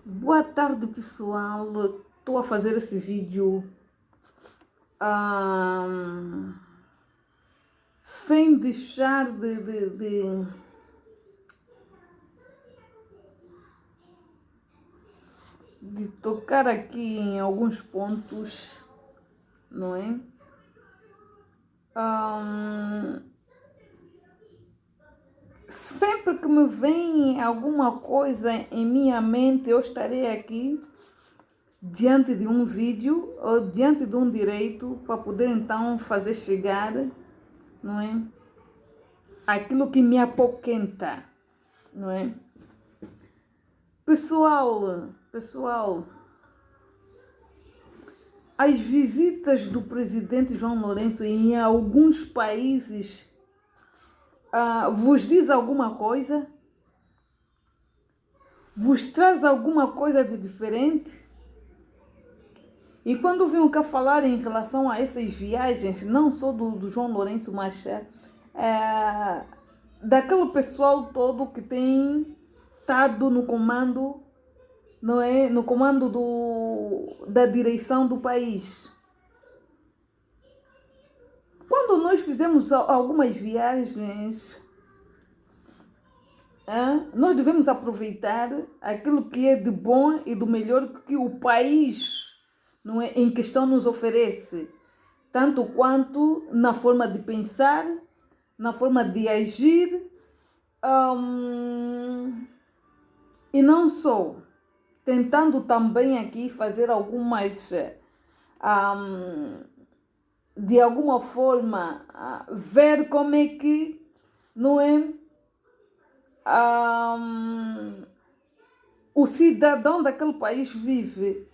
Boa tarde, pessoal. Estou a fazer esse vídeo ah, sem deixar de tocar aqui em alguns pontos, não é? Ah, Sempre que me vem alguma coisa em minha mente, eu estarei aqui diante de um vídeo ou diante de um direito para poder então fazer chegar, não é? Aquilo que me apoquenta, não é? Pessoal, as visitas do presidente João Lourenço em alguns países vos diz alguma coisa? Vos traz alguma coisa de diferente? E quando venho cá falar em relação a essas viagens, não só do João Lourenço, mas daquele pessoal todo que tem estado no comando, não é? No comando da direção do país. Quando nós fizemos algumas viagens, nós devemos aproveitar aquilo que é de bom e do melhor que o país, não é, em questão nos oferece, tanto quanto na forma de pensar, na forma de agir, e não só, tentando também aqui fazer algumas, de alguma forma, ver como é que, não é, o cidadão daquele país vive.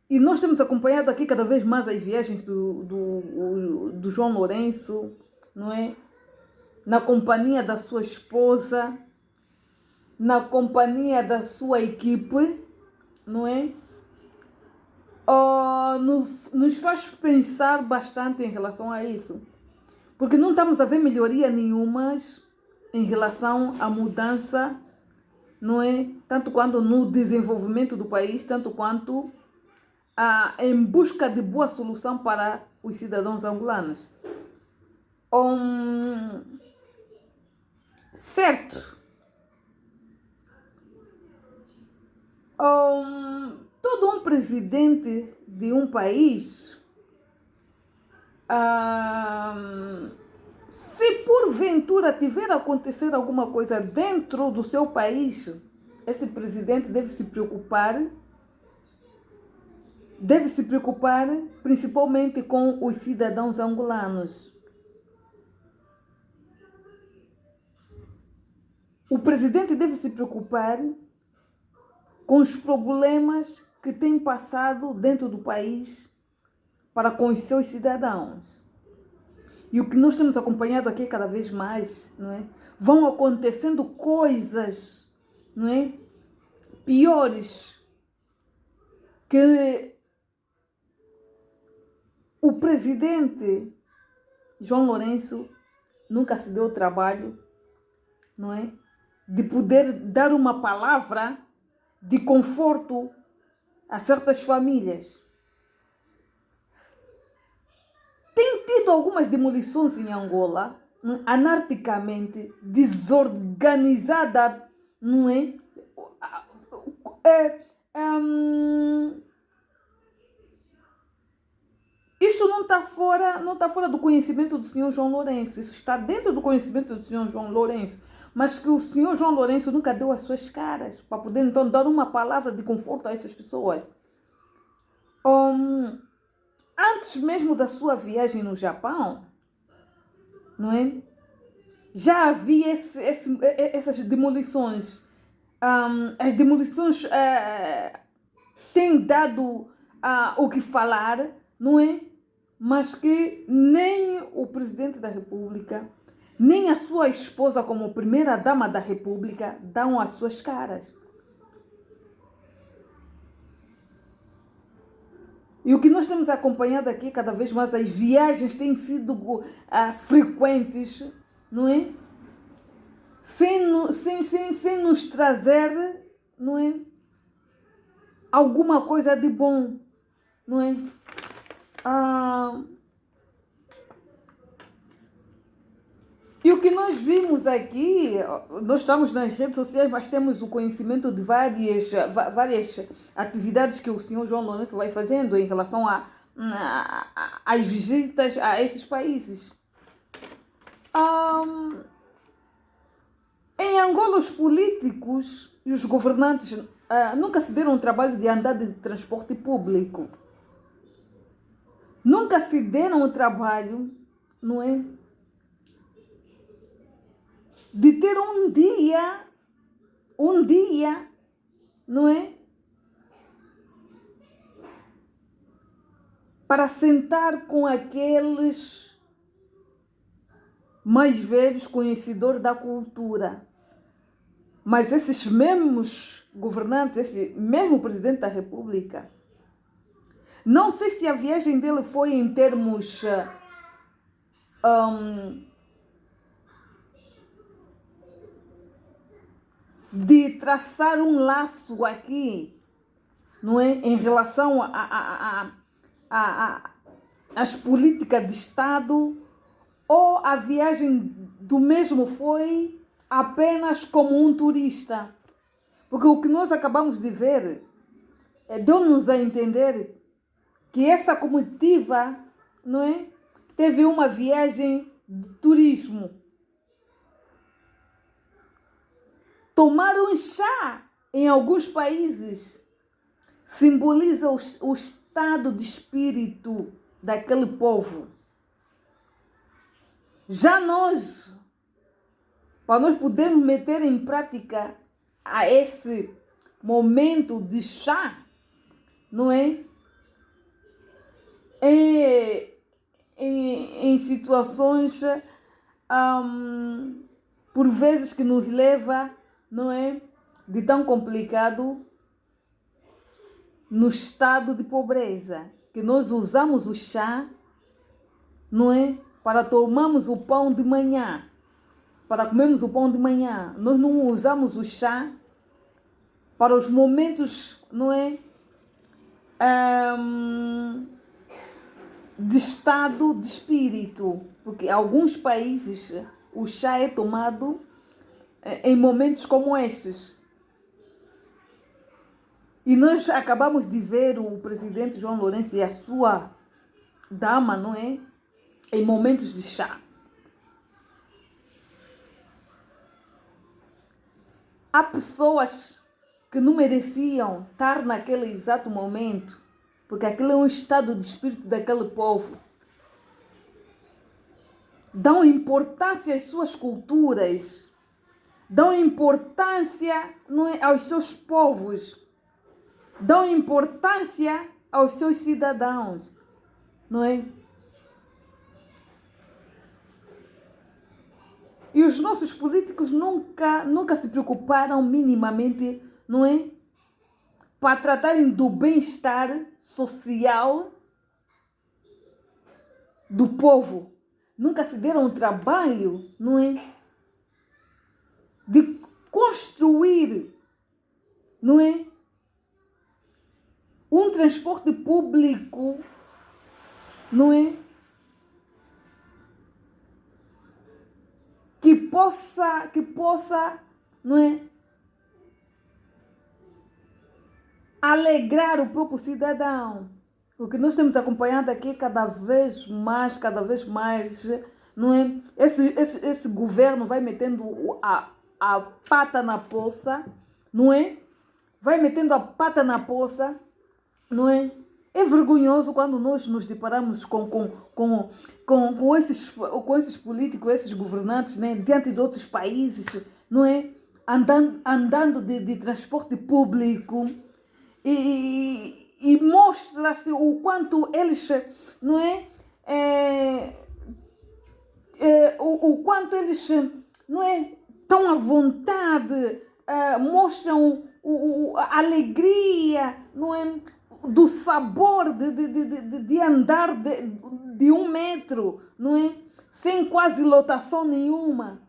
E nós temos acompanhado aqui cada vez mais as viagens do João Lourenço, não é? Na companhia da sua esposa, na companhia da sua equipe, não é? Nos faz pensar bastante em relação a isso. Porque não estamos a ver melhoria nenhuma em relação à mudança, não é? Tanto quanto no desenvolvimento do país, tanto quanto em busca de boa solução para os cidadãos angolanos. Certo. Todo um presidente de um país, se porventura tiver a acontecer alguma coisa dentro do seu país, esse presidente deve se preocupar principalmente com os cidadãos angolanos. O presidente deve se preocupar com os problemas que tem passado dentro do país para com os seus cidadãos. E o que nós temos acompanhado aqui cada vez mais, não é? Vão acontecendo coisas, não é? Piores, que o presidente João Lourenço nunca se deu o trabalho, não é? De poder dar uma palavra de conforto a certas famílias. Tem tido algumas demolições em Angola, anarquicamente, desorganizada, não é? Isto não está fora do conhecimento do senhor João Lourenço. Isso está dentro do conhecimento do senhor João Lourenço. Mas que o senhor João Lourenço nunca deu as suas caras para poder então dar uma palavra de conforto a essas pessoas. Antes mesmo da sua viagem no Japão, não é? Já havia essas demolições. As demolições têm dado o que falar, não é? Mas que nem o presidente da República, nem a sua esposa como primeira dama da República dão as suas caras. E o que nós temos acompanhado aqui cada vez mais, as viagens têm sido frequentes, não é? sem nos trazer, não é, alguma coisa de bom, não é? E o que nós vimos aqui, nós estamos nas redes sociais, mas temos o conhecimento de várias atividades que o senhor João Lourenço vai fazendo em relação às visitas a esses países. Em Angola, os políticos e os governantes nunca se deram o trabalho de andar de transporte público. Nunca se deram o trabalho, não é, de ter um dia, não é, para sentar com aqueles mais velhos, conhecedores da cultura. Mas esses mesmos governantes, esse mesmo presidente da República, não sei se a viagem dele foi em termos de traçar um laço aqui, não é, em relação às políticas de Estado, ou a viagem do mesmo foi apenas como um turista. Porque o que nós acabamos de ver deu-nos a entender que essa comitiva, não é, teve uma viagem de turismo. Tomar um chá em alguns países simboliza o estado de espírito daquele povo. Já nós, para nós podermos meter em prática a esse momento de chá, não é? Em situações, por vezes, que nos leva, não é, de tão complicado, no estado de pobreza, que nós usamos o chá, não é, para tomarmos o pão de manhã, para comermos o pão de manhã. Nós não usamos o chá para os momentos, não é, de estado de espírito, porque em alguns países o chá é tomado em momentos como estes. E nós acabamos de ver o presidente João Lourenço e a sua dama, não é, em momentos de chá. Há pessoas que não mereciam estar naquele exato momento, porque aquele é um estado de espírito daquele povo. Dão importância às suas culturas, dão importância, não é, aos seus povos, dão importância aos seus cidadãos, não é? E os nossos políticos nunca se preocuparam minimamente, não é, para tratarem do bem-estar social do povo. Nunca se deram o trabalho, não é, de construir, não é, um transporte público, não é, que possa, não é, alegrar o próprio cidadão. O que nós temos acompanhado aqui cada vez mais, não é? Esse governo vai metendo a pata na poça, não é? Vai metendo a pata na poça, não é? É vergonhoso quando nós nos deparamos com esses políticos, esses governantes, né, diante de outros países, não é? Andando de transporte público, e mostra-se o quanto eles, não é? O quanto eles, não é, estão à vontade, mostram a alegria, não é, do sabor de andar de 1 metro, não é, sem quase lotação nenhuma.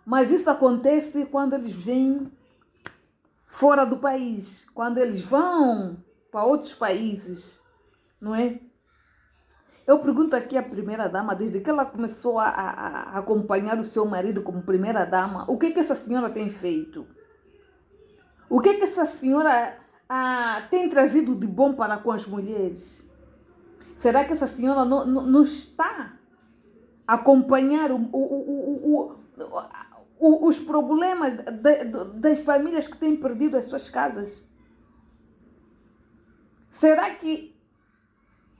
Mas isso acontece quando eles vêm fora do país, quando eles vão para outros países, não é? Eu pergunto aqui à primeira-dama, desde que ela começou a acompanhar o seu marido como primeira-dama, o que é que essa senhora tem feito? O que é que essa senhora tem trazido de bom para com as mulheres? Será que essa senhora não está a acompanhar os problemas das famílias que têm perdido as suas casas? Será que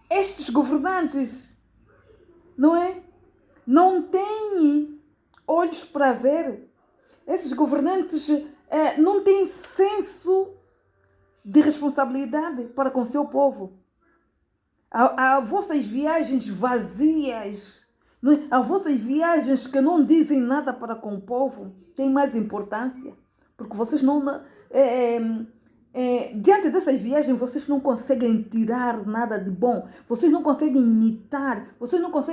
estes governantes, não é? Não têm olhos para ver? Esses governantes não têm senso de responsabilidade para com o seu povo. As vossas viagens vazias, não é? As vossas viagens que não dizem nada para com o povo têm mais importância. Porque vocês não... diante dessas viagens, vocês não conseguem tirar nada de bom. Vocês não conseguem imitar. Vocês não conseguem